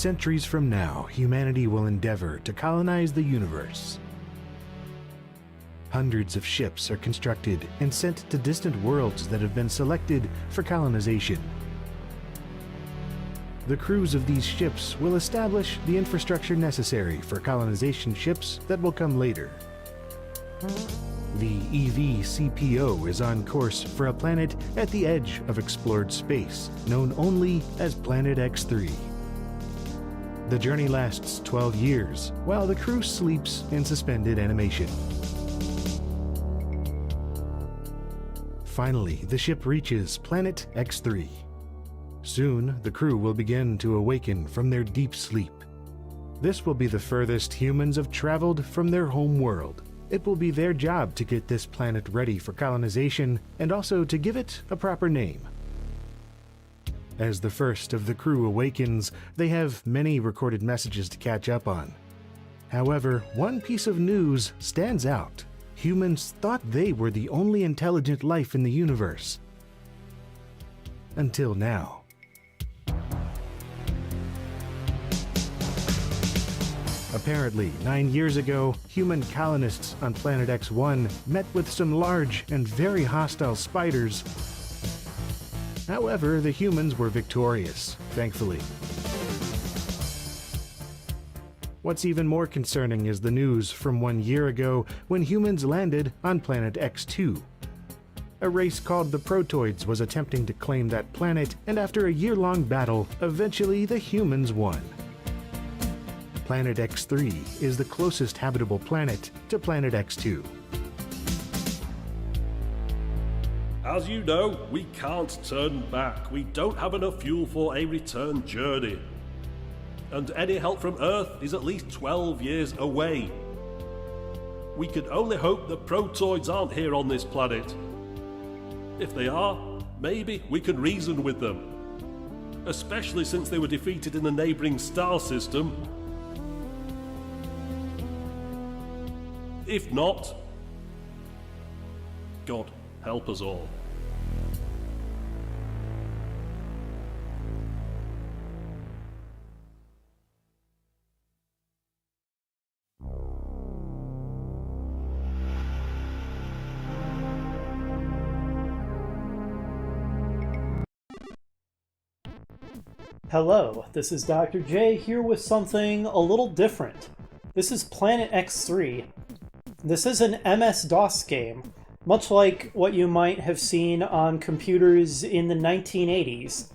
centuries from now, humanity will endeavor to colonize the universe. Hundreds of ships are constructed and sent to distant worlds that have been selected for colonization. The crews of these ships will establish the infrastructure necessary for colonization ships that will come later. The EV-CPO is on course for a planet at the edge of explored space, known only as Planet X3. The journey lasts 12 years, while the crew sleeps in suspended animation. Finally, the ship reaches Planet X3. Soon, the crew will begin to awaken from their deep sleep. This will be the furthest humans have traveled from their home world. It will be their job to get this planet ready for colonization and also to give it a proper name. As the first of the crew awakens, they have many recorded messages to catch up on. However, one piece of news stands out. Humans thought they were the only intelligent life in the universe. Until now. Apparently, 9 years ago, human colonists on Planet X1 met with some large and very hostile spiders. However, the humans were victorious, thankfully. What's even more concerning is the news from 1 year ago when humans landed on Planet X2. A race called the Protoids was attempting to claim that planet, and after a year-long battle, eventually the humans won. Planet X3 is the closest habitable planet to Planet X2. As you know, we can't turn back. We don't have enough fuel for a return journey. And any help from Earth is at least 12 years away. We can only hope the Protoids aren't here on this planet. If they are, maybe we can reason with them. Especially since they were defeated in the neighbouring star system. If not, God help us all. Hello, this is Dr. J here with something a little different. This is Planet X3. This is an MS-DOS game, much like what you might have seen on computers in the 1980s.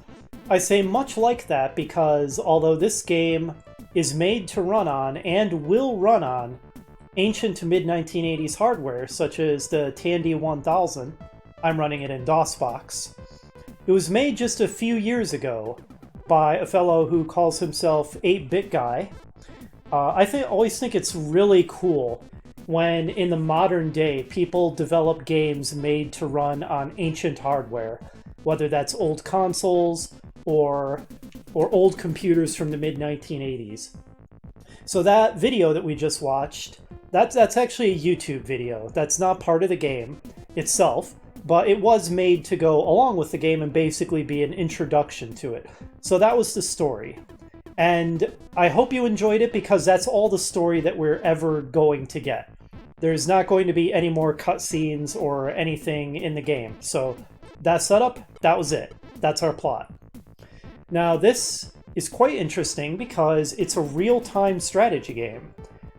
I say much like that because although this game is made to run on and will run on ancient to mid-1980s hardware such as the Tandy 1000, I'm running it in DOSBox. It was made just a few years ago by a fellow who calls himself 8-Bit Guy. I always think it's really cool when in the modern day people develop games made to run on ancient hardware, whether that's old consoles or old computers from the mid-1980s. So that video that we just watched, that's actually a YouTube video. That's not part of the game itself, but it was made to go along with the game and basically be an introduction to it. So that was the story. And I hope you enjoyed it because that's all the story that we're ever going to get. There's not going to be any more cutscenes or anything in the game. So that setup, that was it. That's our plot. Now this is quite interesting because it's a real-time strategy game,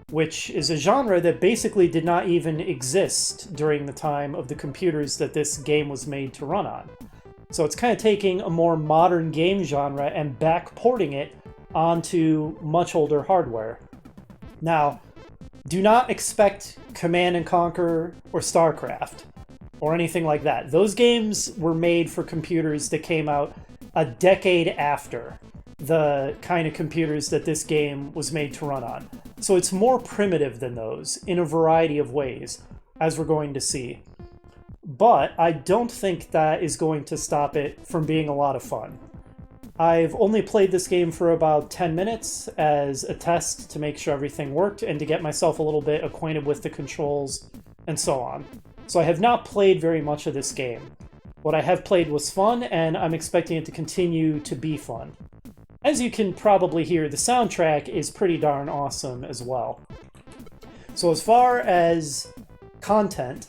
which is a genre that basically did not even exist during the time of the computers that this game was made to run on. So it's kind of taking a more modern game genre and backporting it onto much older hardware. Now, do not expect Command & Conquer or StarCraft or anything like that. Those games were made for computers that came out a decade after the kind of computers that this game was made to run on. So it's more primitive than those in a variety of ways, as we're going to see. But I don't think that is going to stop it from being a lot of fun. I've only played this game for about 10 minutes as a test to make sure everything worked and to get myself a little bit acquainted with the controls and so on. So I have not played very much of this game. What I have played was fun, and I'm expecting it to continue to be fun. as you can probably hear, the soundtrack is pretty darn awesome as well. So as far as content,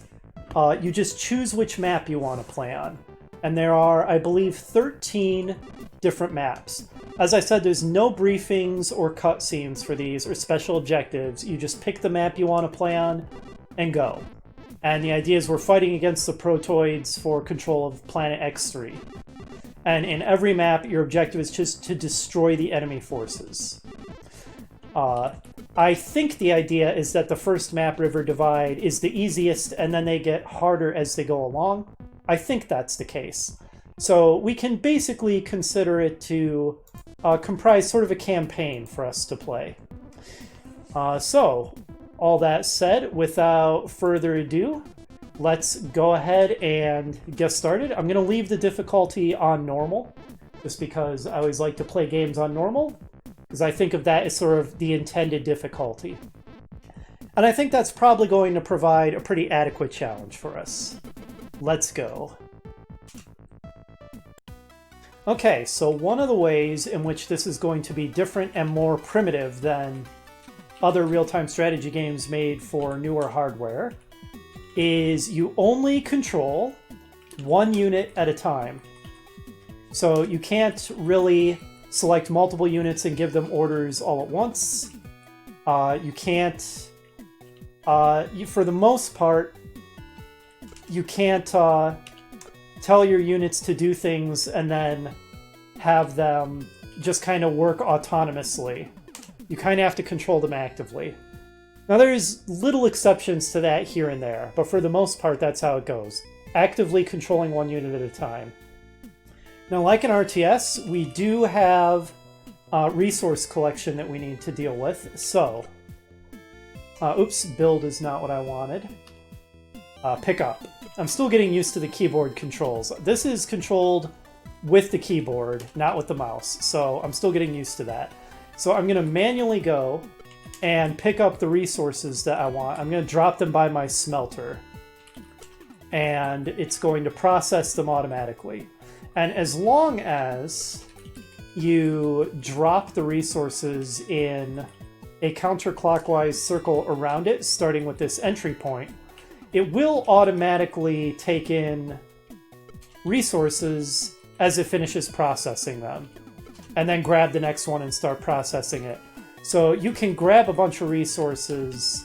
you just choose which map you want to play on. And there are, I believe, 13 different maps. As I said, there's no briefings or cutscenes for these or special objectives. You just pick the map you want to play on and go. And the idea is we're fighting against the Protoids for control of Planet X3. And in every map, your objective is just to destroy the enemy forces. I think the idea is that the first map, River Divide, is the easiest, and then they get harder as they go along. I think that's the case. So we can basically consider it to comprise sort of a campaign for us to play. So, all that said, without further ado, let's go ahead and get started. I'm going to leave the difficulty on normal, just because I always like to play games on normal, because I think of that as sort of the intended difficulty. And I think that's probably going to provide a pretty adequate challenge for us. Let's go. Okay, so one of the ways in which this is going to be different and more primitive than other real-time strategy games made for newer hardware is you only control one unit at a time. So you can't really select multiple units and give them orders all at once. You can't, for the most part, you can't tell your units to do things and then have them just kind of work autonomously. You kind of have to control them actively. Now there's little exceptions to that here and there, but for the most part that's how it goes. Actively controlling one unit at a time. Now, like in RTS, we do have resource collection that we need to deal with. So, oops, build is not what I wanted. Pick up. I'm still getting used to the keyboard controls. This is controlled with the keyboard, not with the mouse. So I'm still getting used to that. So I'm going to manually go and pick up the resources that I want. I'm going to drop them by my smelter. And it's going to process them automatically. And as long as you drop the resources in a counterclockwise circle around it, starting with this entry point, it will automatically take in resources as it finishes processing them, and then grab the next one and start processing it. So you can grab a bunch of resources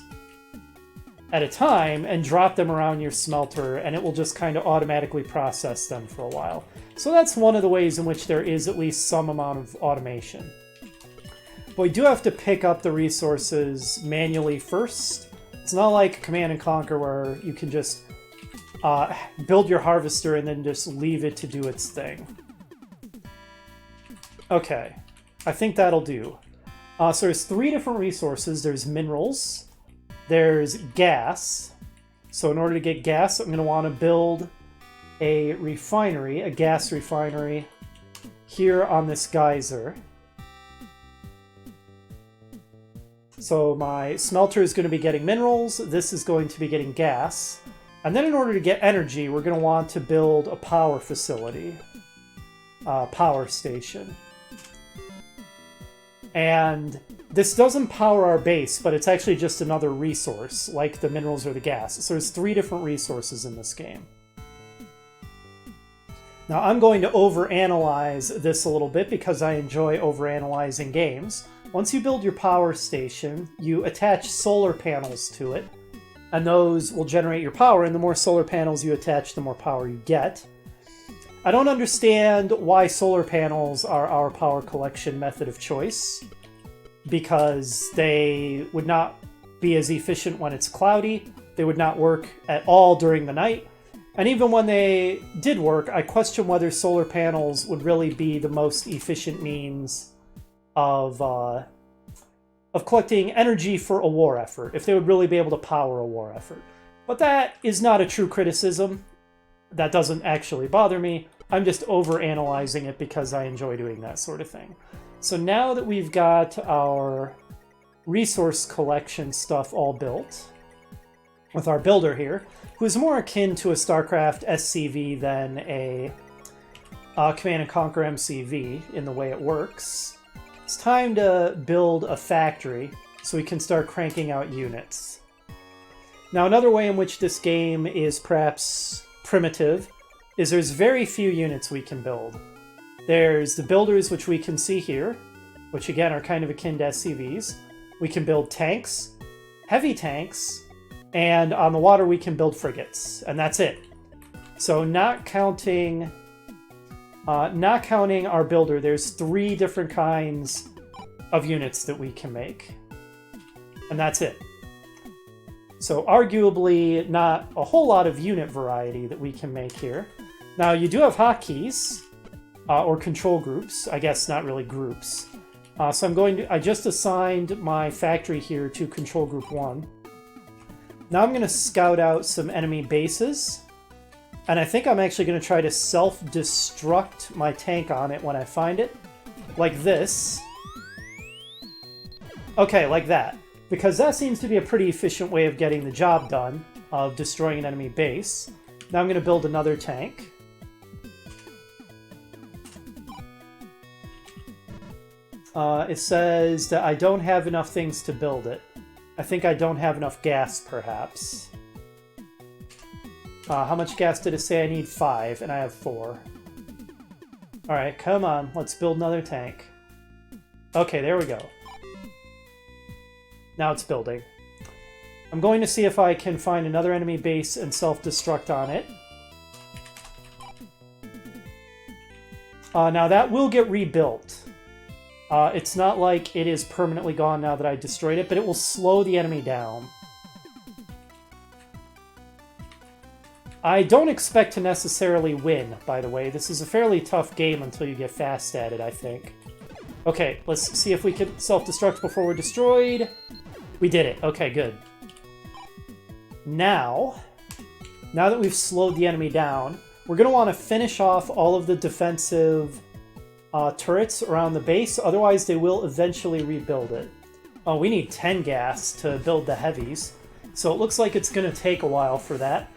at a time and drop them around your smelter, and it will just kind of automatically process them for a while. So that's one of the ways in which there is at least some amount of automation. But we do have to pick up the resources manually first. It's not like Command & Conquer where you can just build your harvester and then just leave it to do its thing. Okay, I think that'll do. So there's 3 different resources. There's minerals, there's gas. So in order to get gas, I'm going to want to build a refinery, a gas refinery, here on this geyser. So my smelter is going to be getting minerals, this is going to be getting gas. And then in order to get energy, we're going to want to build a power facility, power station. And this doesn't power our base, but it's actually just another resource, like the minerals or the gas. So there's 3 different resources in this game. Now I'm going to overanalyze this a little bit because I enjoy overanalyzing games. Once you build your power station, you attach solar panels to it, and those will generate your power, and the more solar panels you attach, the more power you get. I don't understand why solar panels are our power collection method of choice, because they would not be as efficient when it's cloudy, they would not work at all during the night, and even when they did work, I question whether solar panels would really be the most efficient means of collecting energy for a war effort, if they would really be able to power a war effort. But that is not a true criticism. That doesn't actually bother me. I'm just overanalyzing it because I enjoy doing that sort of thing. So now that we've got our resource collection stuff all built, with our builder here, who is more akin to a StarCraft SCV than a Command & Conquer MCV in the way it works, It's time to build a factory so we can start cranking out units. Now, another way in which this game is perhaps primitive is there's very few units we can build. There's the builders, which we can see here, which again are kind of akin to SCVs. We can build tanks, heavy tanks, and on the water we can build frigates, and that's it. So not counting our builder, there's 3 different kinds of units that we can make. And that's it. So arguably not a whole lot of unit variety that we can make here. Now you do have hotkeys, or control groups, I guess not really groups. So I just assigned my factory here to control group 1. Now I'm going to scout out some enemy bases. And I think I'm actually going to try to self-destruct my tank on it when I find it. Like this. Okay, like that. Because that seems to be a pretty efficient way of getting the job done, of destroying an enemy base. Now I'm going to build another tank. It says that I don't have enough things to build it. I think I don't have enough gas, perhaps. How much gas did it say I need? 5, and I have 4. Alright, come on. Let's build another tank. Okay, there we go. Now it's building. I'm going to see if I can find another enemy base and self-destruct on it. Now that will get rebuilt. It's not like it is permanently gone now that I destroyed it, but it will slow the enemy down. I don't expect to necessarily win, by the way. This is a fairly tough game until you get fast at it, I think. Okay, let's see if we can self-destruct before we're destroyed. We did it. Okay, good. Now that we've slowed the enemy down, we're going to want to finish off all of the defensive turrets around the base, otherwise they will eventually rebuild it. Oh, we need 10 gas to build the heavies, so it looks like it's going to take a while for that.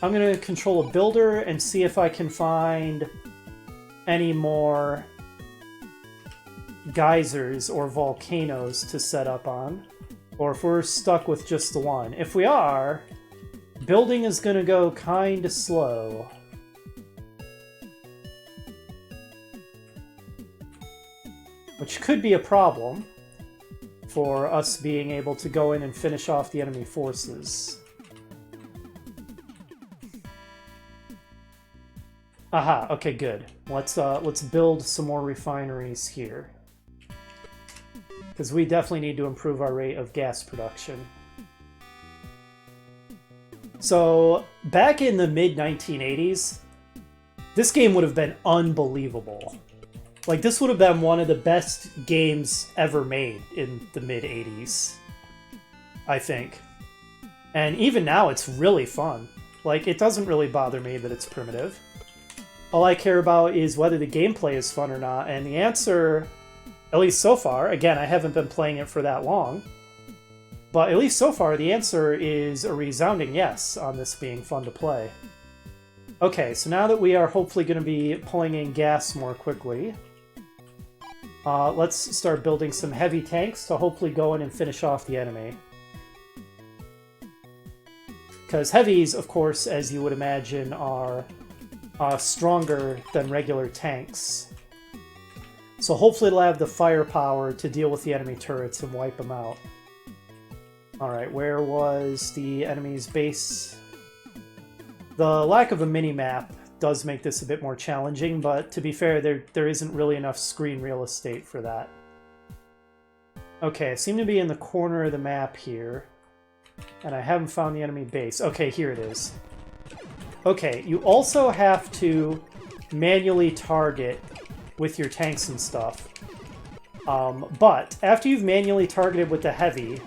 I'm going to control a builder and see if I can find any more geysers or volcanoes to set up on, or if we're stuck with just the one. If we are, building is going to go kind of slow. Which could be a problem for us being able to go in and finish off the enemy forces. Aha, okay, good. Let's build some more refineries here. Because we definitely need to improve our rate of gas production. So, back in the mid-1980s, this game would have been unbelievable. Like, this would have been one of the best games ever made in the mid-80s, I think. And even now, it's really fun. Like, it doesn't really bother me that it's primitive. All I care about is whether the gameplay is fun or not, and the answer, at least so far, again, I haven't been playing it for that long, but at least so far, the answer is a resounding yes on this being fun to play. Okay, so now that we are hopefully going to be pulling in gas more quickly, let's start building some heavy tanks to hopefully go in and finish off the enemy. Because heavies, of course, as you would imagine, are stronger than regular tanks. So hopefully it'll have the firepower to deal with the enemy turrets and wipe them out. Alright, where was the enemy's base? The lack of a mini-map does make this a bit more challenging, but to be fair, there isn't really enough screen real estate for that. Okay, I seem to be in the corner of the map here, and I haven't found the enemy base. Okay, here it is. Okay, you also have to manually target with your tanks and stuff. But after you've manually targeted with the heavy,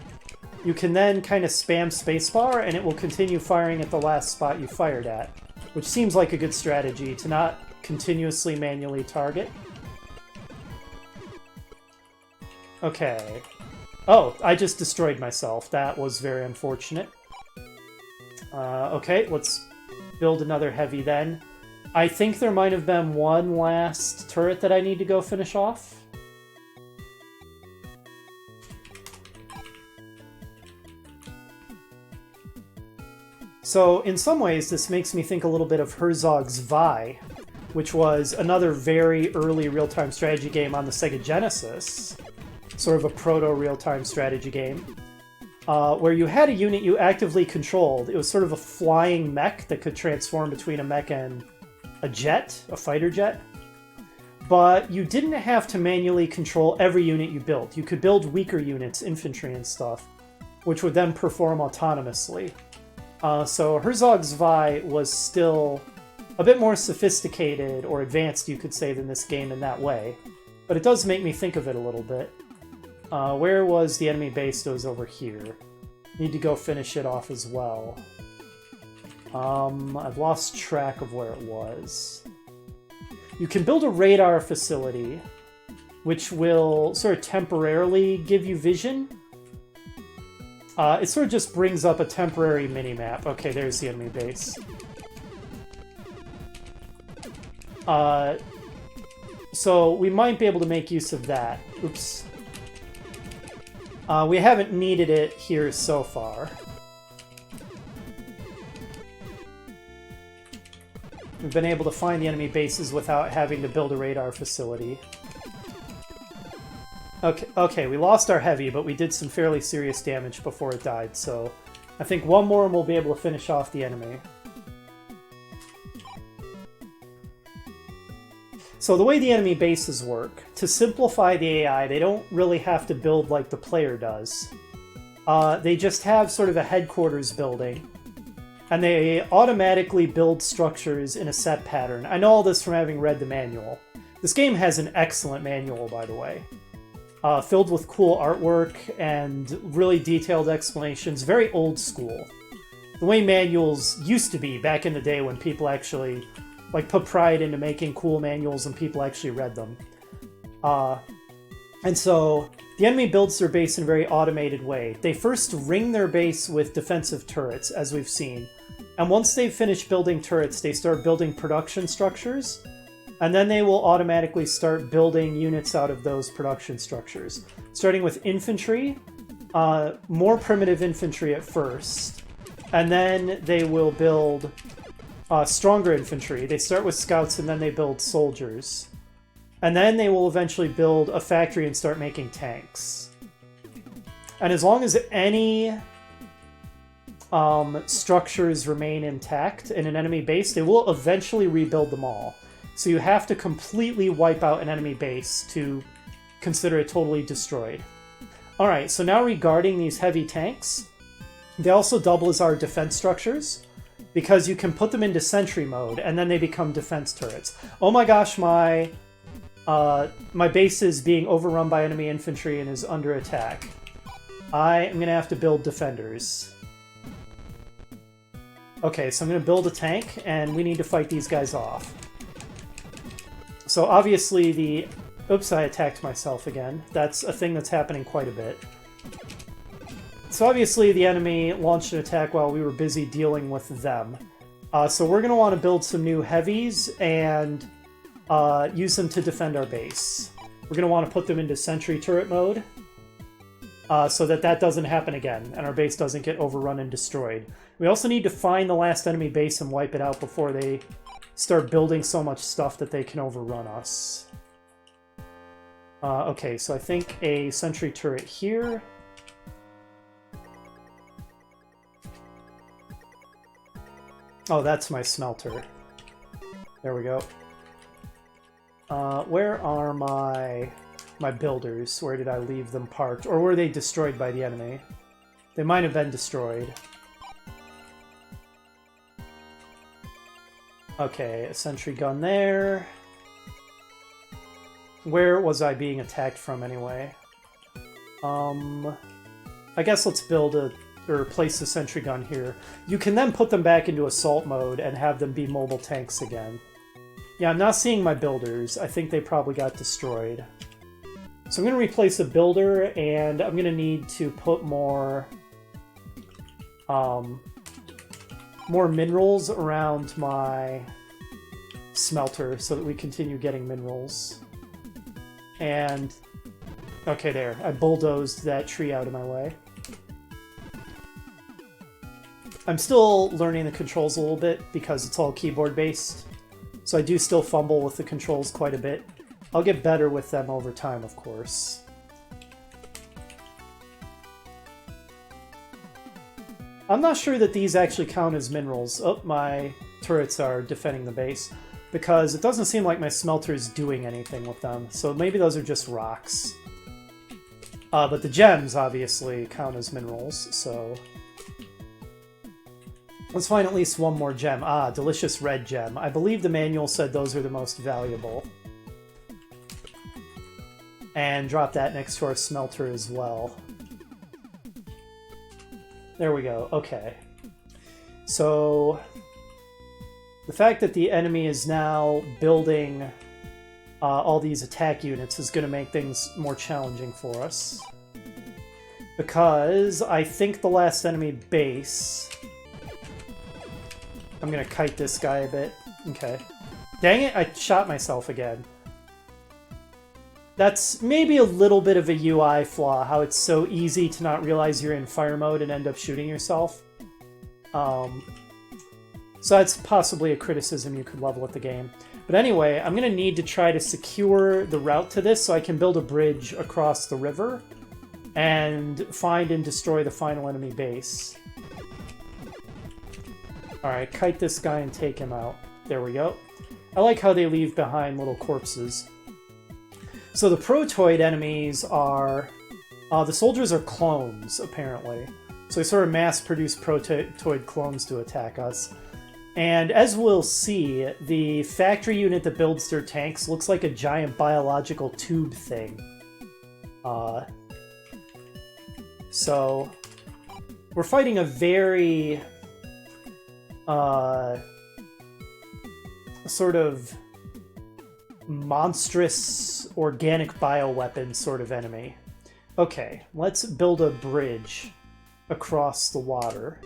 you can then kind of spam spacebar and it will continue firing at the last spot you fired at, which seems like a good strategy to not continuously manually target. Okay. Oh, I just destroyed myself. That was very unfortunate. Okay, let's build another heavy then. I think there might have been one last turret that I need to go finish off. So in some ways, this makes me think a little bit of Herzog's Vi, which was another very early real-time strategy game on the Sega Genesis, sort of a proto-real-time strategy game, where you had a unit you actively controlled. It was sort of a flying mech that could transform between a mech and a jet, a fighter jet. But you didn't have to manually control every unit you built. You could build weaker units, infantry and stuff, which would then perform autonomously. So Herzog's Vi was still a bit more sophisticated, or advanced, you could say, than this game in that way. But it does make me think of it a little bit. Where was the enemy base? It was over here. Need to go finish it off as well. I've lost track of where it was. You can build a radar facility, which will sort of temporarily give you vision. It sort of just brings up a temporary mini-map. Okay, there's the enemy base. So we might be able to make use of that. Oops. We haven't needed it here so far. We've been able to find the enemy bases without having to build a radar facility. Okay, we lost our heavy, but we did some fairly serious damage before it died, so I think one more and we'll be able to finish off the enemy. So the way the enemy bases work, to simplify the AI, they don't really have to build like the player does. They just have sort of a headquarters building, and they automatically build structures in a set pattern. I know all this from having read the manual. This game has an excellent manual, by the way. Filled with cool artwork and really detailed explanations, very old school. The way manuals used to be back in the day when people actually put pride into making cool manuals and people actually read them. And so the enemy builds their base in a very automated way. They first ring their base with defensive turrets, as we've seen. And once they've finished building turrets, they start building production structures. And then they will automatically start building units out of those production structures. Starting with infantry, more primitive infantry at first. And then they will build stronger infantry. They start with scouts and then they build soldiers. And then they will eventually build a factory and start making tanks. And as long as any structures remain intact in an enemy base, they will eventually rebuild them all. So you have to completely wipe out an enemy base to consider it totally destroyed. Alright, so now regarding these heavy tanks, they also double as our defense structures, because you can put them into sentry mode, and then they become defense turrets. Oh my gosh, my base is being overrun by enemy infantry and is under attack. I am going to have to build defenders. Okay, so I'm going to build a tank, and we need to fight these guys off. So obviously the... Oops, I attacked myself again. That's a thing that's happening quite a bit. So obviously the enemy launched an attack while we were busy dealing with them. So we're going to want to build some new heavies and use them to defend our base. We're going to want to put them into sentry turret mode so that doesn't happen again and our base doesn't get overrun and destroyed. We also need to find the last enemy base and wipe it out before they start building so much stuff that they can overrun us. Okay, so I think a sentry turret here. Oh, that's my smelter. There we go. Where are my builders? Where did I leave them parked? Or were they destroyed by the enemy? They might have been destroyed. Okay, a sentry gun there. Where was I being attacked from anyway? I guess let's build or place the sentry gun here. You can then put them back into assault mode and have them be mobile tanks again. Yeah, I'm not seeing my builders. I think they probably got destroyed. So I'm going to replace a builder, and I'm going to need to put more minerals around my smelter so that we continue getting minerals. And, okay, there. I bulldozed that tree out of my way. I'm still learning the controls a little bit because it's all keyboard based. So I do still fumble with the controls quite a bit. I'll get better with them over time, of course. I'm not sure that these actually count as minerals. Oh, my turrets are defending the base. Because it doesn't seem like my smelter is doing anything with them. So maybe those are just rocks. But the gems, obviously, count as minerals, so... Let's find at least one more gem. Ah, delicious red gem. I believe the manual said those are the most valuable. And drop that next to our smelter as well. There we go. Okay. So... the fact that the enemy is now building all these attack units is going to make things more challenging for us. Because I think the last enemy base... I'm going to kite this guy a bit. Okay. Dang it, I shot myself again. That's maybe a little bit of a UI flaw, how it's so easy to not realize you're in fire mode and end up shooting yourself. So that's possibly a criticism you could level at the game. But anyway, I'm going to need to try to secure the route to this so I can build a bridge across the river and find and destroy the final enemy base. Alright, kite this guy and take him out. There we go. I like how they leave behind little corpses. So the protoid enemies are... the soldiers are clones, apparently. So they sort of mass-produce protoid clones to attack us. And as we'll see, the factory unit that builds their tanks looks like a giant biological tube thing. So we're fighting a very sort of monstrous organic bioweapon sort of enemy. Okay, let's build a bridge across the water.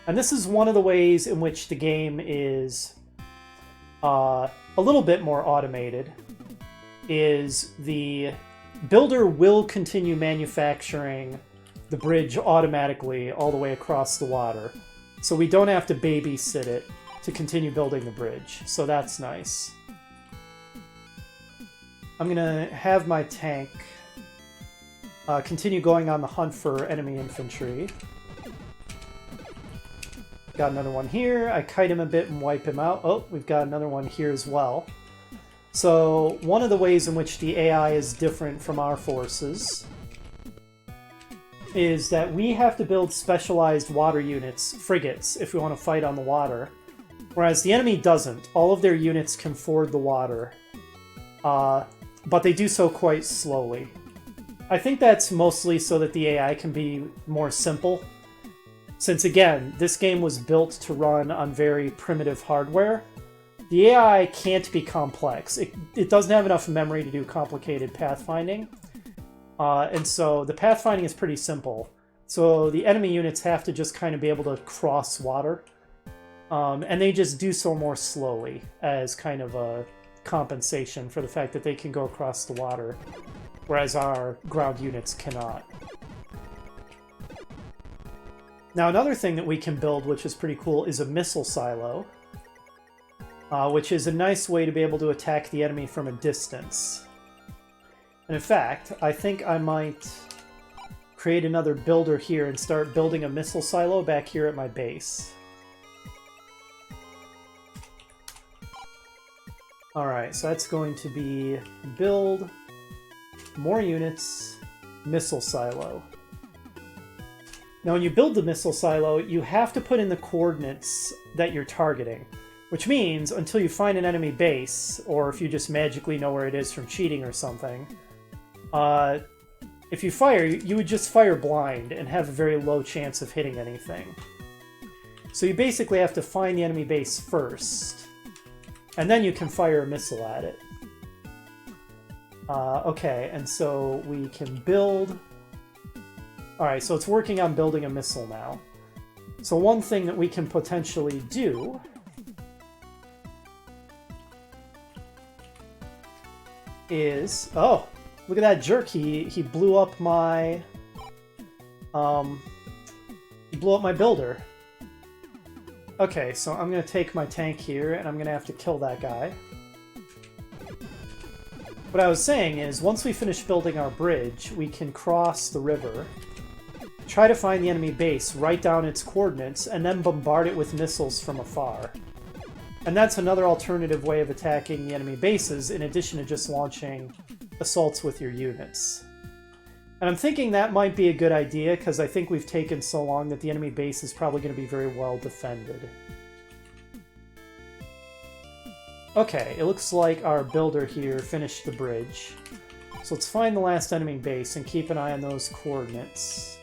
And this is one of the ways in which the game is a little bit more automated, is the builder will continue manufacturing the bridge automatically all the way across the water. So we don't have to babysit it to continue building the bridge. So that's nice. I'm going to have my tank continue going on the hunt for enemy infantry. Got another one here. I kite him a bit and wipe him out. Oh, we've got another one here as well. So one of the ways in which the AI is different from our forces is that we have to build specialized water units, frigates, if we want to fight on the water. Whereas the enemy doesn't. All of their units can ford the water. But they do so quite slowly. I think that's mostly so that the AI can be more simple. Since, again, this game was built to run on very primitive hardware, the AI can't be complex. It doesn't have enough memory to do complicated pathfinding. And so the pathfinding is pretty simple. So the enemy units have to just kind of be able to cross water. And they just do so more slowly as kind of a compensation for the fact that they can go across the water, whereas our ground units cannot. Now, another thing that we can build, which is pretty cool, is a missile silo, which is a nice way to be able to attack the enemy from a distance. And in fact, I think I might create another builder here and start building a missile silo back here at my base. Alright, so that's going to be build more units, missile silo. Now, when you build the missile silo, you have to put in the coordinates that you're targeting, which means until you find an enemy base, or if you just magically know where it is from cheating or something, if you fire, you would just fire blind and have a very low chance of hitting anything. So you basically have to find the enemy base first, and then you can fire a missile at it. Okay, and so we can build... Alright, so it's working on building a missile now. So one thing that we can potentially do is... Oh! Look at that jerk, he blew up my... he blew up my builder. Okay, so I'm going to take my tank here, and I'm going to have to kill that guy. What I was saying is, once we finish building our bridge, we can cross the river, try to find the enemy base, write down its coordinates, and then bombard it with missiles from afar. And that's another alternative way of attacking the enemy bases, in addition to just launching assaults with your units. And I'm thinking that might be a good idea, because I think we've taken so long that the enemy base is probably going to be very well defended. Okay, it looks like our builder here finished the bridge. So let's find the last enemy base and keep an eye on those coordinates.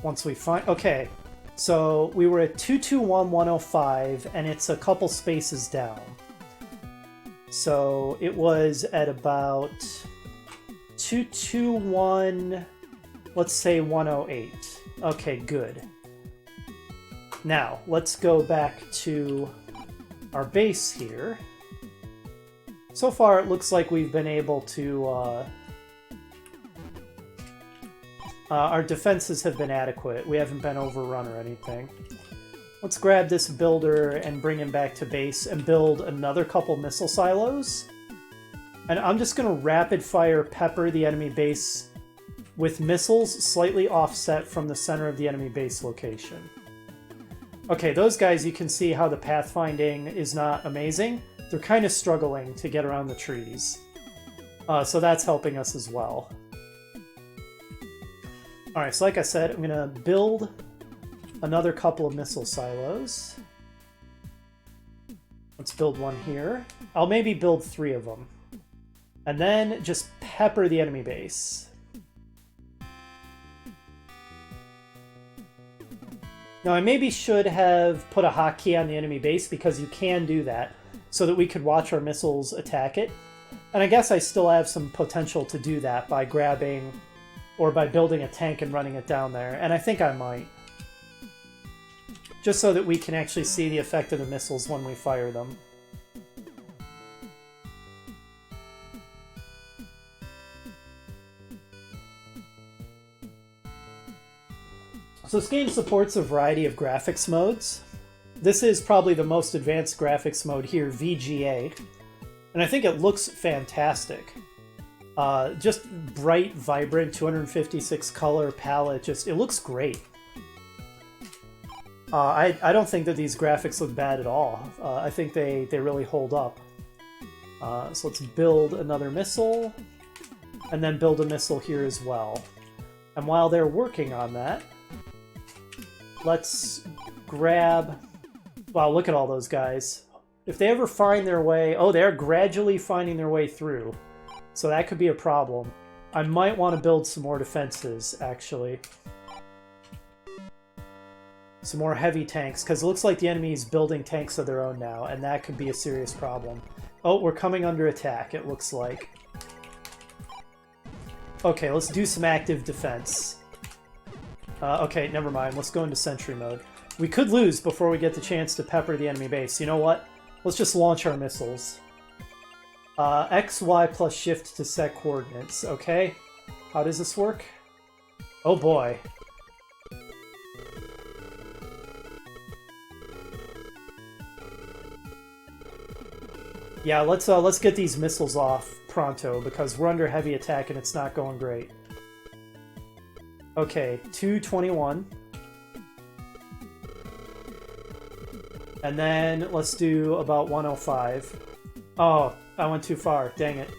Once we find... Okay, so we were at 221,105, and it's a couple spaces down. So it was at about 221, let's say 108. Okay, good. Now, let's go back to our base here. So far, it looks like we've been able to... our defenses have been adequate. We haven't been overrun or anything. Let's grab this builder and bring him back to base and build another couple missile silos. And I'm just going to rapid-fire pepper the enemy base with missiles slightly offset from the center of the enemy base location. Okay, those guys, you can see how the pathfinding is not amazing. They're kind of struggling to get around the trees. So that's helping us as well. Alright, so like I said, I'm going to build another couple of missile silos. Let's build one here. I'll maybe build 3 of them. And then just pepper the enemy base. Now, I maybe should have put a hotkey on the enemy base, because you can do that, so that we could watch our missiles attack it. And I guess I still have some potential to do that by grabbing, or by building a tank and running it down there, and I think I might. Just so that we can actually see the effect of the missiles when we fire them. So this game supports a variety of graphics modes. This is probably the most advanced graphics mode here, VGA. And I think it looks fantastic. Just bright, vibrant, 256 color palette, it looks great. I don't think that these graphics look bad at all. I think they really hold up. So let's build another missile, and then build a missile here as well. And while they're working on that, let's grab... Wow, look at all those guys. If they ever find their way... Oh, they're gradually finding their way through. So that could be a problem. I might want to build some more defenses, actually. Some more heavy tanks, because it looks like the enemy is building tanks of their own now, and that could be a serious problem. Oh, we're coming under attack, it looks like. Okay, let's do some active defense. Okay, never mind. Let's go into sentry mode. We could lose before we get the chance to pepper the enemy base. You know what? Let's just launch our missiles. X, Y plus shift to set coordinates. Okay. How does this work? Oh boy. Yeah, let's get these missiles off pronto, because we're under heavy attack and it's not going great. Okay, 221. And then let's do about 105. Oh, I went too far. Dang it.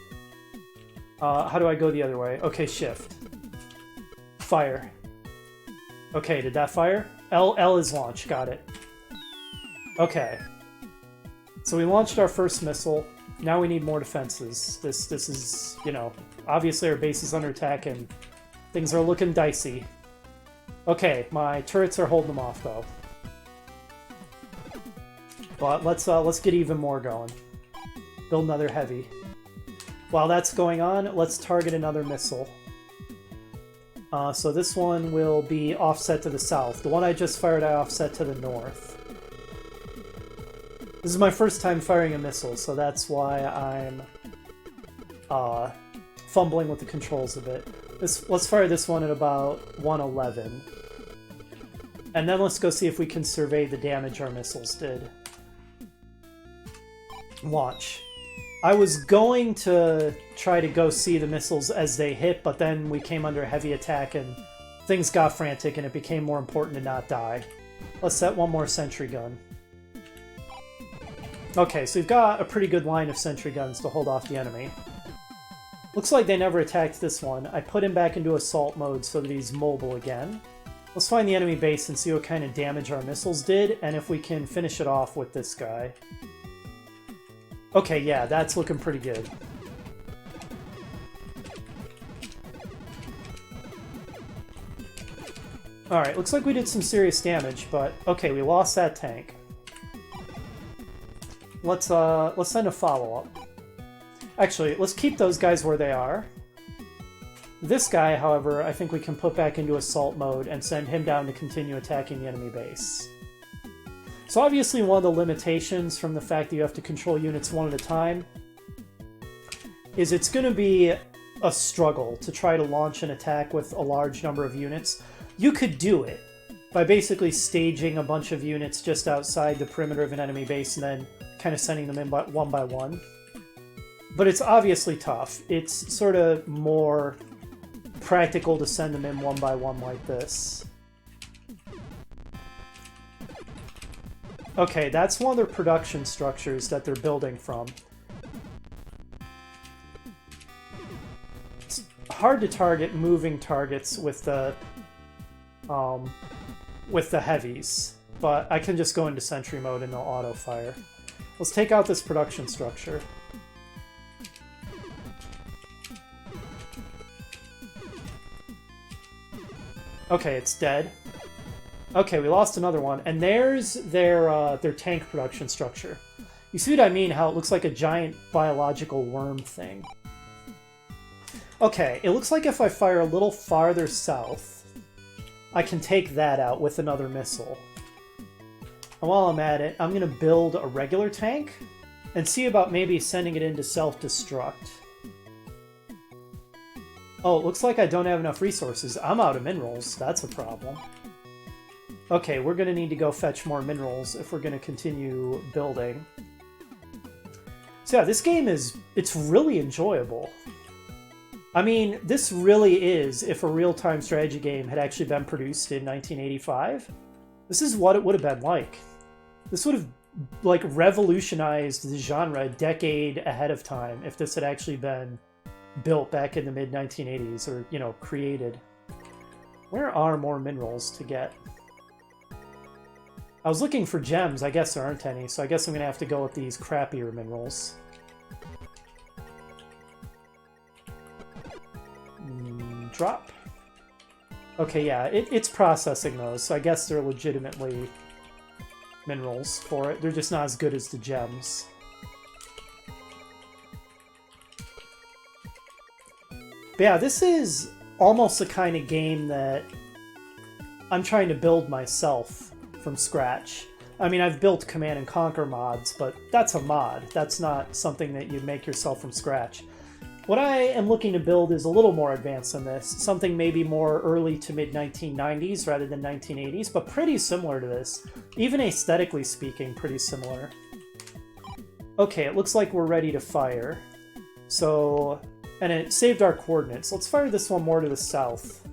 How do I go the other way? Okay, shift. Fire. Okay, did that fire? L is launch. Got it. Okay. So we launched our first missile. Now we need more defenses. This is, you know, obviously our base is under attack and things are looking dicey. Okay, my turrets are holding them off though. But let's get even more going. Build another heavy. While that's going on, let's target another missile. So this one will be offset to the south. The one I just fired, I offset to the north. This is my first time firing a missile, so that's why I'm fumbling with the controls a bit. Let's fire this one at about 111. And then let's go see if we can survey the damage our missiles did. Launch. I was going to try to go see the missiles as they hit, but then we came under heavy attack and things got frantic and it became more important to not die. Let's set one more sentry gun. Okay, so we've got a pretty good line of sentry guns to hold off the enemy. Looks like they never attacked this one. I put him back into assault mode so that he's mobile again. Let's find the enemy base and see what kind of damage our missiles did, and if we can finish it off with this guy. Okay, yeah, that's looking pretty good. Alright, looks like we did some serious damage, but okay, we lost that tank. Let's send a follow-up. Actually, let's keep those guys where they are. This guy, however, I think we can put back into assault mode and send him down to continue attacking the enemy base. So obviously one of the limitations from the fact that you have to control units one at a time is it's going to be a struggle to try to launch an attack with a large number of units. You could do it by basically staging a bunch of units just outside the perimeter of an enemy base and then kind of sending them in one by one. But it's obviously tough. It's sort of more practical to send them in one by one like this. Okay, that's one of their production structures that they're building from. It's hard to target moving targets with the heavies, but I can just go into sentry mode and they'll auto fire. Let's take out this production structure. Okay, it's dead. Okay, we lost another one, and there's their tank production structure. You see what I mean? How it looks like a giant biological worm thing. Okay, it looks like if I fire a little farther south, I can take that out with another missile. And while I'm at it, I'm going to build a regular tank and see about maybe sending it into self-destruct. Oh, it looks like I don't have enough resources. I'm out of minerals. That's a problem. Okay, we're going to need to go fetch more minerals if we're going to continue building. So yeah, this game it's really enjoyable. I mean, this really is, if a real-time strategy game had actually been produced in 1985, this is what it would have been like. This would have, like, revolutionized the genre a decade ahead of time if this had actually been built back in the mid-1980s, or, you know, created. Where are more minerals to get? I was looking for gems. I guess there aren't any, so I guess I'm going to have to go with these crappier minerals. Drop. Okay, yeah, it's processing those, so I guess they're legitimately minerals for it. They're just not as good as the gems. But yeah, this is almost the kind of game that I'm trying to build myself from scratch. I mean, I've built Command and Conquer mods, but that's a mod. That's not something that you make yourself from scratch. What I am looking to build is a little more advanced than this, something maybe more early to mid-1990s rather than 1980s, but pretty similar to this. Even aesthetically speaking, pretty similar. Okay, it looks like we're ready to fire. So, and it saved our coordinates. Let's fire this one more to the south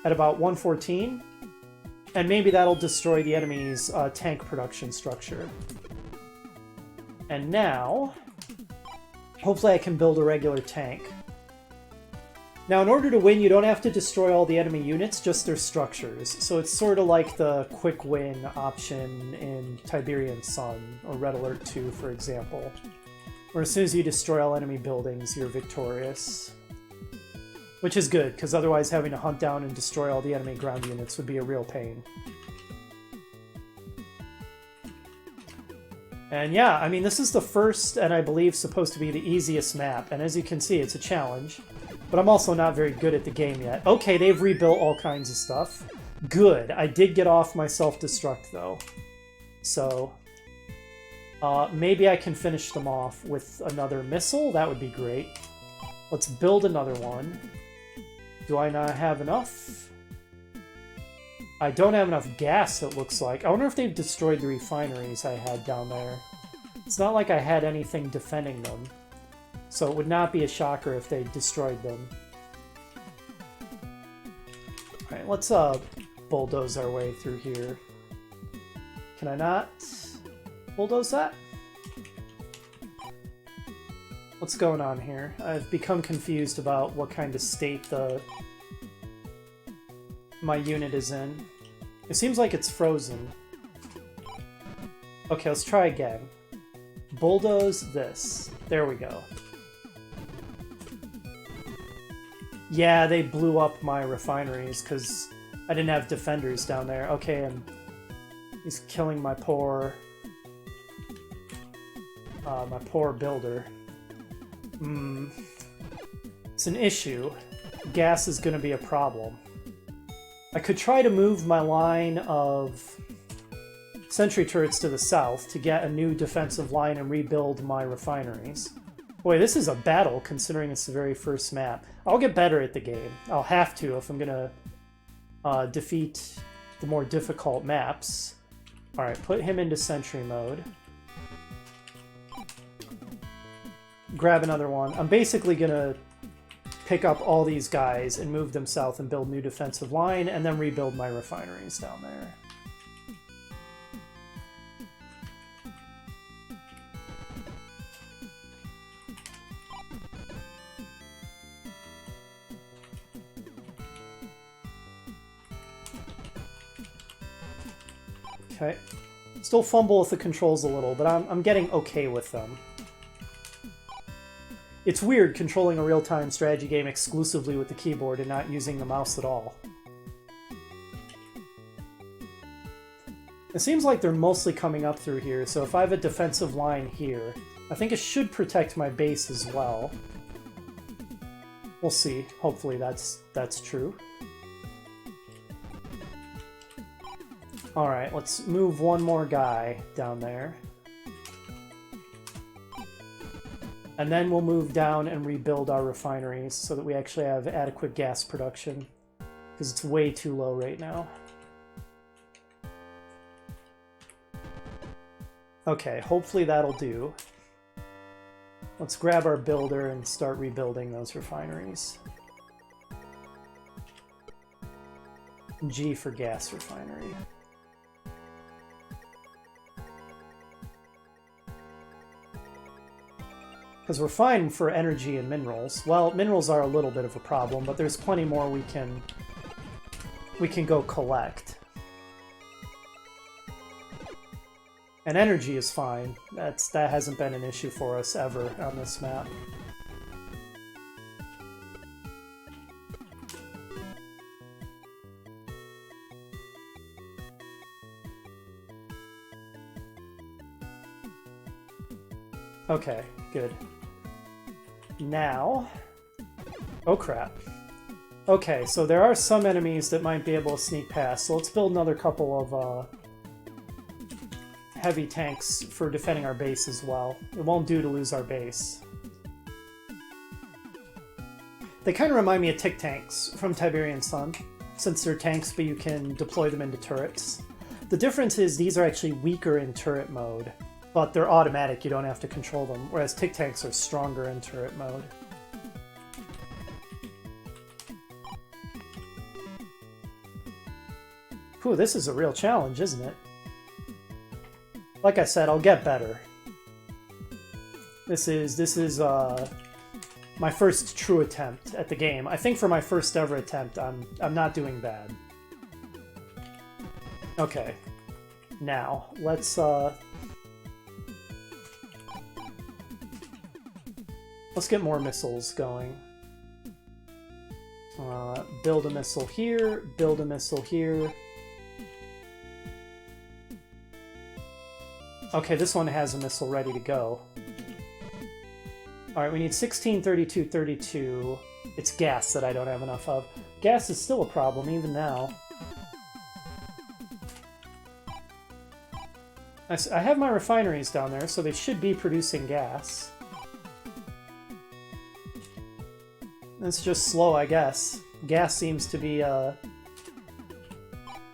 at about 114, and maybe that'll destroy the enemy's tank production structure. And now, hopefully I can build a regular tank. Now, in order to win, you don't have to destroy all the enemy units, just their structures. So it's sort of like the quick win option in Tiberian Sun, or Red Alert 2, for example, where as soon as you destroy all enemy buildings, you're victorious. Which is good, because otherwise having to hunt down and destroy all the enemy ground units would be a real pain. And yeah, I mean, this is the first, and I believe supposed to be the easiest map, and as you can see, it's a challenge. But I'm also not very good at the game yet. Okay, they've rebuilt all kinds of stuff. Good. I did get off my self-destruct, though. So, maybe I can finish them off with another missile. That would be great. Let's build another one. Do I not have enough? I don't have enough gas, it looks like. I wonder if they've destroyed the refineries I had down there. It's not like I had anything defending them. So it would not be a shocker if they destroyed them. Alright, let's bulldoze our way through here. Can I not bulldoze that? What's going on here? I've become confused about what kind of state my unit is in. It seems like it's frozen. Okay, let's try again. Bulldoze this. There we go. Yeah, they blew up my refineries because I didn't have defenders down there. Okay, and he's killing my poor builder. It's an issue. Gas is going to be a problem. I could try to move my line of sentry turrets to the south to get a new defensive line and rebuild my refineries. Boy, this is a battle considering it's the very first map. I'll get better at the game. I'll have to if I'm going to defeat the more difficult maps. Alright, put him into sentry mode. Grab another one. I'm basically going to pick up all these guys and move them south and build new defensive line and then rebuild my refineries down there. Okay. Still fumble with the controls a little, but I'm getting okay with them. It's weird controlling a real-time strategy game exclusively with the keyboard and not using the mouse at all. It seems like they're mostly coming up through here, so if I have a defensive line here, I think it should protect my base as well. We'll see. Hopefully that's true. Alright, let's move one more guy down there. And then we'll move down and rebuild our refineries so that we actually have adequate gas production. Because it's way too low right now. Okay, hopefully that'll do. Let's grab our builder and start rebuilding those refineries. G for gas refinery. Because we're fine for energy and minerals. Well, minerals are a little bit of a problem, but there's plenty more we can go collect. And energy is fine. That hasn't been an issue for us ever on this map. Okay, good. Now... Oh crap. Okay, so there are some enemies that might be able to sneak past, so let's build another couple of heavy tanks for defending our base as well. It won't do to lose our base. They kind of remind me of Tick Tanks from Tiberian Sun, since they're tanks but you can deploy them into turrets. The difference is these are actually weaker in turret mode, but they're automatic, you don't have to control them, whereas Tick Tanks are stronger in turret mode. Whew, this is a real challenge, isn't it? Like I said, I'll get better. This is my first true attempt at the game. I think for my first ever attempt, I'm not doing bad. Okay. Now, let's get more missiles going. Build a missile here, build a missile here. Okay, this one has a missile ready to go. Alright, we need 16, 32, 32. It's gas that I don't have enough of. Gas is still a problem, even now. I have my refineries down there, so they should be producing gas. It's just slow, I guess. Gas seems to be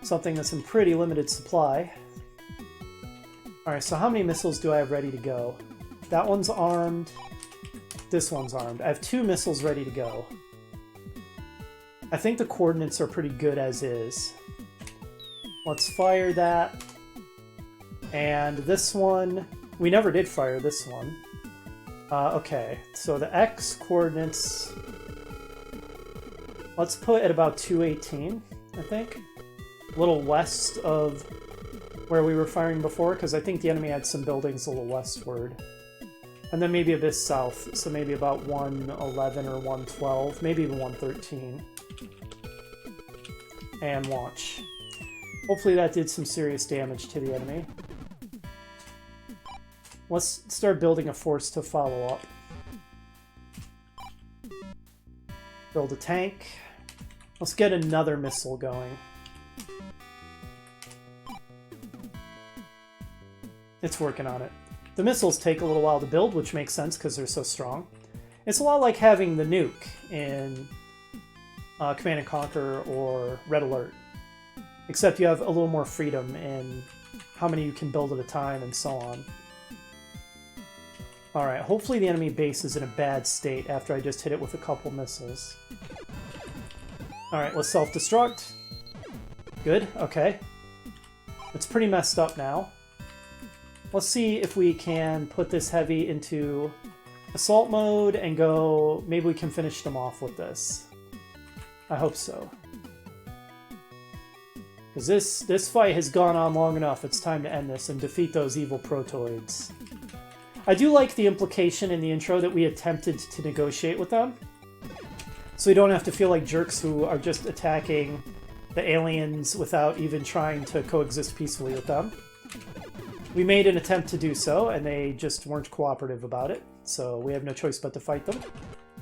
something that's in pretty limited supply. Alright, so how many missiles do I have ready to go? That one's armed. This one's armed. I have 2 missiles ready to go. I think the coordinates are pretty good as is. Let's fire that. And this one... We never did fire this one. Okay, so the X coordinates... Let's put at about 218, I think. A little west of where we were firing before, because I think the enemy had some buildings a little westward. And then maybe a bit south, so maybe about 111 or 112, maybe even 113. And launch. Hopefully that did some serious damage to the enemy. Let's start building a force to follow up. Build a tank. Let's get another missile going. It's working on it. The missiles take a little while to build, which makes sense because they're so strong. It's a lot like having the nuke in Command & Conquer or Red Alert. Except you have a little more freedom in how many you can build at a time and so on. Alright, hopefully the enemy base is in a bad state after I just hit it with a couple missiles. Alright, let's self-destruct. Good, okay. It's pretty messed up now. Let's see if we can put this heavy into assault mode and go... Maybe we can finish them off with this. I hope so. Because this fight has gone on long enough. It's time to end this and defeat those evil protoids. I do like the implication in the intro that we attempted to negotiate with them. So we don't have to feel like jerks who are just attacking the aliens without even trying to coexist peacefully with them. We made an attempt to do so, and they just weren't cooperative about it. So we have no choice but to fight them.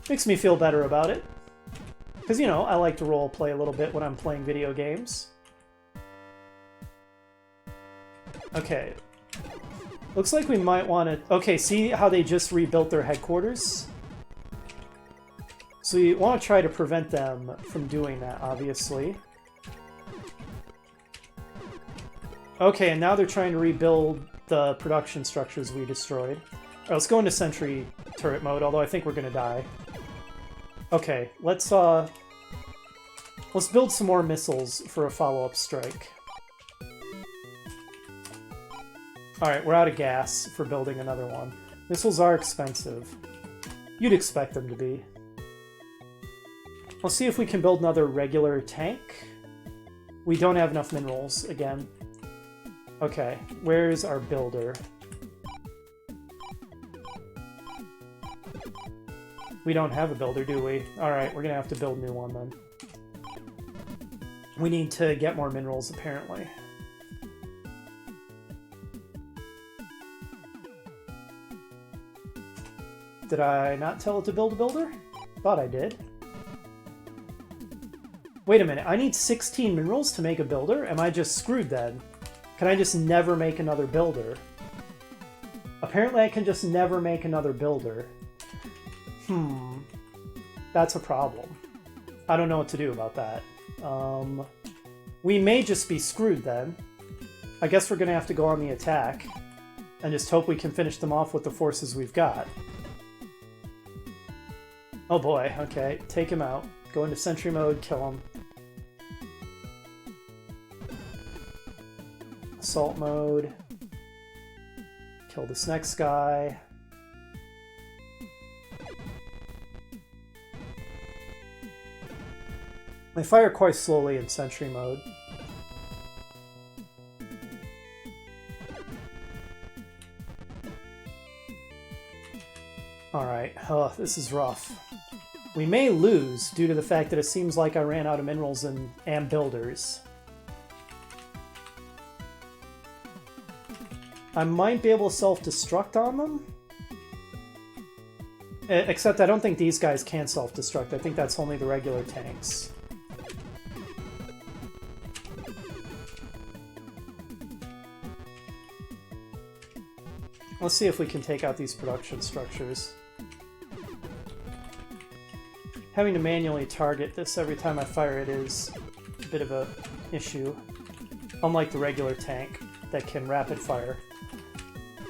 Makes me feel better about it. Because, you know, I like to role play a little bit when I'm playing video games. Okay. Looks like we might want to... Okay, see how they just rebuilt their headquarters? So you want to try to prevent them from doing that, obviously. Okay, and now they're trying to rebuild the production structures we destroyed. Alright, let's go into sentry turret mode, although I think we're gonna die. Okay, let's build some more missiles for a follow-up strike. Alright, we're out of gas for building another one. Missiles are expensive. You'd expect them to be. Let's see if we can build another regular tank. We don't have enough minerals, again. Okay, where's our builder? We don't have a builder, do we? Alright, we're gonna have to build a new one then. We need to get more minerals, apparently. Did I not tell it to build a builder? Thought I did. Wait a minute, I need 16 minerals to make a builder? Am I just screwed then? Can I just never make another builder? Apparently I can just never make another builder. That's a problem. I don't know what to do about that. We may just be screwed then. I guess we're gonna have to go on the attack and just hope we can finish them off with the forces we've got. Oh boy, okay, take him out. Go into sentry mode, kill him. Assault mode. Kill this next guy. They fire quite slowly in sentry mode. Alright, oh, this is rough. We may lose due to the fact that it seems like I ran out of minerals and builders. I might be able to self-destruct on them? Except I don't think these guys can self-destruct. I think that's only the regular tanks. Let's see if we can take out these production structures. Having to manually target this every time I fire it is a bit of an issue. unlike the regular tank that can rapid fire.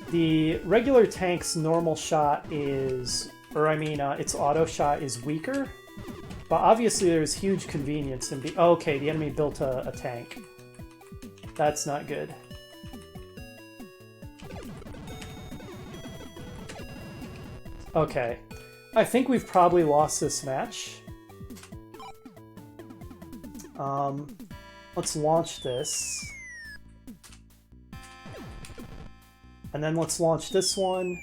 The regular tank's normal shot is, its auto shot is weaker, but obviously there's huge convenience in okay, the enemy built a tank. That's not good. Okay, I think we've probably lost this match. Let's launch this. And then let's launch this one.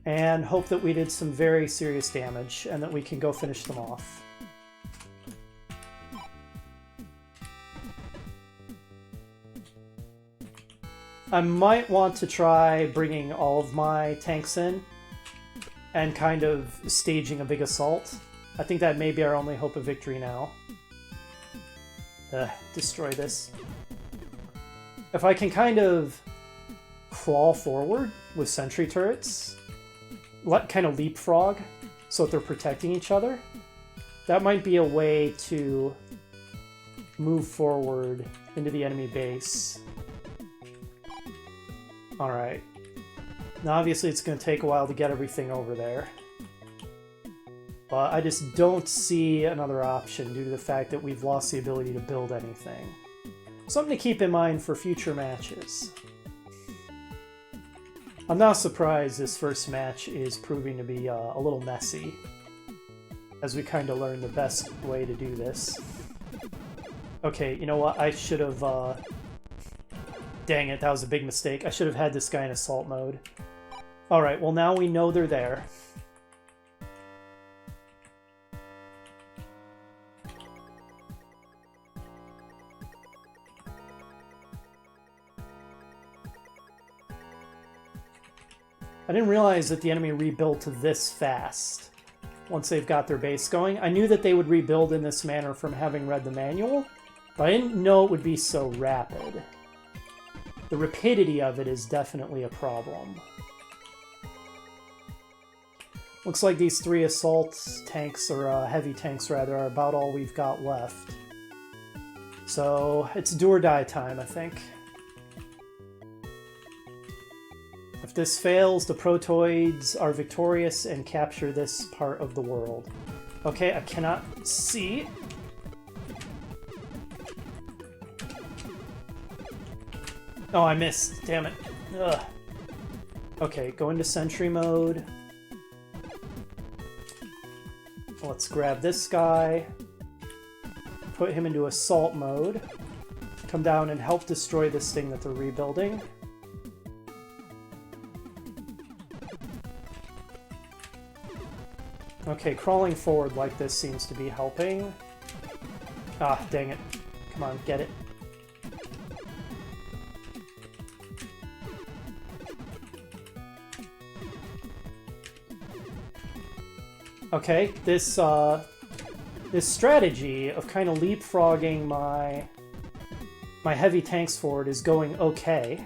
And hope that we did some very serious damage and that we can go finish them off. I might want to try bringing all of my tanks in and kind of staging a big assault. I think that may be our only hope of victory now. Destroy this. If I can kind of crawl forward with sentry turrets, kind of leapfrog so that they're protecting each other, that might be a way to move forward into the enemy base. Alright. Now obviously it's going to take a while to get everything over there. But I just don't see another option due to the fact that we've lost the ability to build anything. Something to keep in mind for future matches. I'm not surprised this first match is proving to be a little messy, as we kind of learn the best way to do this. Okay, you know what? I should have... Dang it, that was a big mistake. I should have had this guy in assault mode. Alright, well now we know they're there. I didn't realize that the enemy rebuilt this fast once they've got their base going. I knew that they would rebuild in this manner from having read the manual, but I didn't know it would be so rapid. The rapidity of it is definitely a problem. Looks like these 3 assault tanks, or heavy tanks rather, are about all we've got left. So it's do or die time, I think. If this fails, the Protoids are victorious and capture this part of the world. Okay, I cannot see. Oh, I missed. Damn it. Ugh. Okay, go into sentry mode. Let's grab this guy. Put him into assault mode. Come down and help destroy this thing that they're rebuilding. Okay, crawling forward like this seems to be helping. Ah, dang it. Come on, get it. Okay, this strategy of kind of leapfrogging my heavy tanks forward is going okay.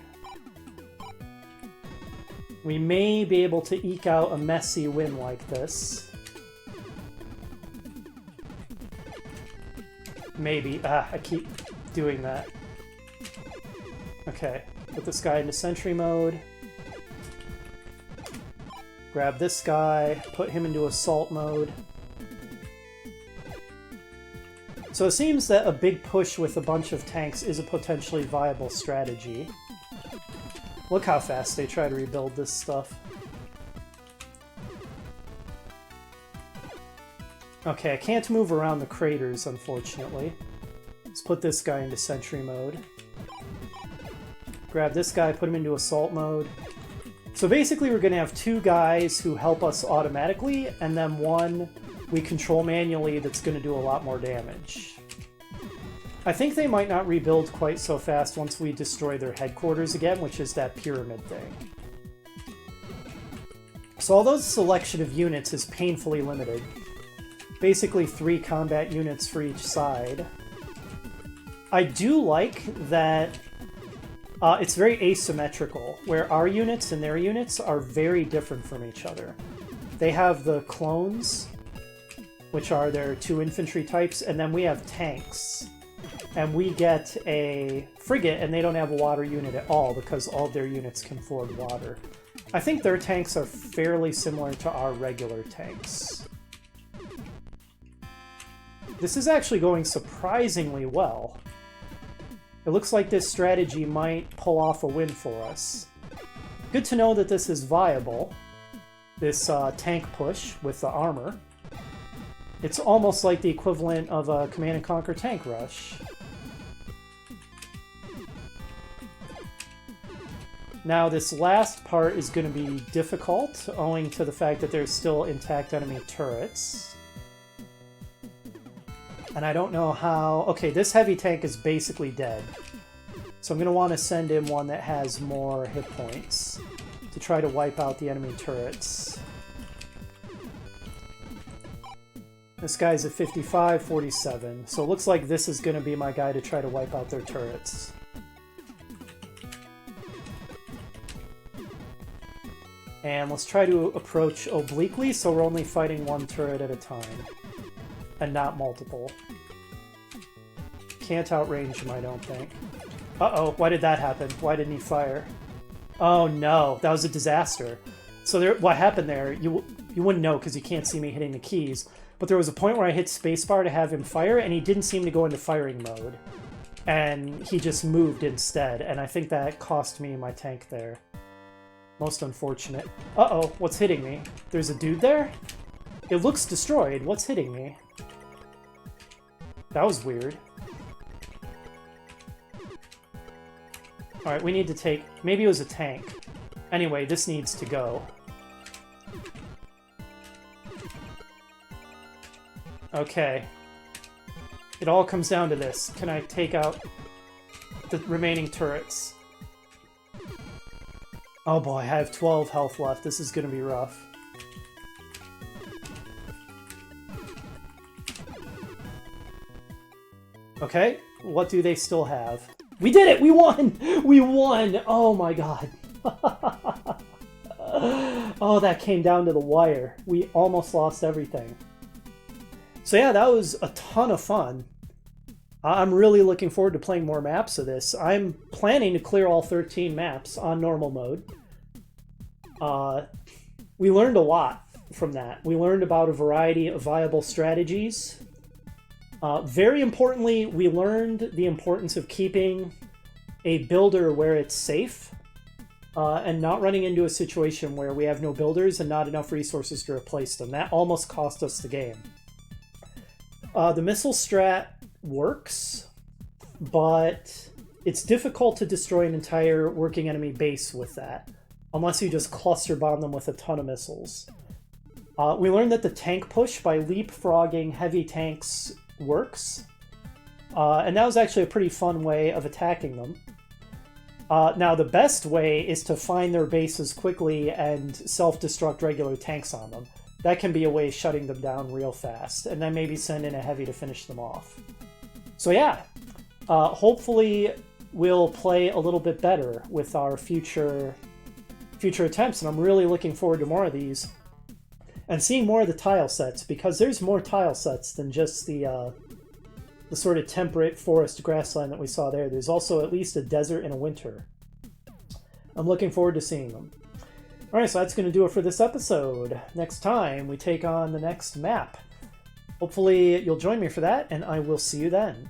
We may be able to eke out a messy win like this. Maybe. Ah, I keep doing that. Okay, put this guy into sentry mode. Grab this guy, put him into assault mode. So it seems that a big push with a bunch of tanks is a potentially viable strategy. Look how fast they try to rebuild this stuff. Okay, I can't move around the craters, unfortunately. Let's put this guy into sentry mode. Grab this guy, put him into assault mode. So basically we're going to have 2 guys who help us automatically, and then 1 we control manually that's going to do a lot more damage. I think they might not rebuild quite so fast once we destroy their headquarters again, which is that pyramid thing. So although the selection of units is painfully limited, basically 3 combat units for each side, I do like that it's very asymmetrical, where our units and their units are very different from each other. They have the clones, which are their 2 infantry types, and then we have tanks. and we get a frigate, and they don't have a water unit at all because all of their units can ford water. I think their tanks are fairly similar to our regular tanks. This is actually going surprisingly well. It looks like this strategy might pull off a win for us. Good to know that this is viable, this tank push with the armor. It's almost like the equivalent of a Command & Conquer tank rush. Now this last part is going to be difficult, owing to the fact that there's still intact enemy turrets. And I don't know how... Okay, this heavy tank is basically dead. So I'm going to want to send in one that has more hit points to try to wipe out the enemy turrets. This guy's at 55, 47. So it looks like this is going to be my guy to try to wipe out their turrets. And let's try to approach obliquely, so we're only fighting one turret at a time. And not multiple. Can't outrange him, I don't think. Uh-oh, why did that happen? Why didn't he fire? Oh no, that was a disaster. So there, what happened there, you wouldn't know because you can't see me hitting the keys, but there was a point where I hit spacebar to have him fire, and he didn't seem to go into firing mode. And he just moved instead, and I think that cost me my tank there. Most unfortunate. Uh-oh, what's hitting me? There's a dude there? It looks destroyed. What's hitting me? That was weird. Alright, we need to take... Maybe it was a tank. Anyway, this needs to go. Okay. It all comes down to this. Can I take out the remaining turrets? Oh boy, I have 12 health left. This is going to be rough. Okay, what do they still have? We did it! We won! We won! Oh my god. Oh, that came down to the wire. We almost lost everything. So yeah, that was a ton of fun. I'm really looking forward to playing more maps of this. I'm planning to clear all 13 maps on normal mode. We learned a lot from that. We learned about a variety of viable strategies. Very importantly, we learned the importance of keeping a builder where it's safe, and not running into a situation where we have no builders and not enough resources to replace them. That almost cost us the game. The missile strat works, but it's difficult to destroy an entire working enemy base with that, unless you just cluster bomb them with a ton of missiles. We learned that the tank push by leapfrogging heavy tanks works, and that was actually a pretty fun way of attacking them. Now the best way is to find their bases quickly and self-destruct regular tanks on them. That can be a way of shutting them down real fast, and then maybe send in a heavy to finish them off. So yeah, hopefully we'll play a little bit better with our future attempts, and I'm really looking forward to more of these. And seeing more of the tile sets, because there's more tile sets than just the sort of temperate forest grassland that we saw there. There's also at least a desert and a winter. I'm looking forward to seeing them. Alright, so that's going to do it for this episode. Next time, we take on the next map. Hopefully you'll join me for that, and I will see you then.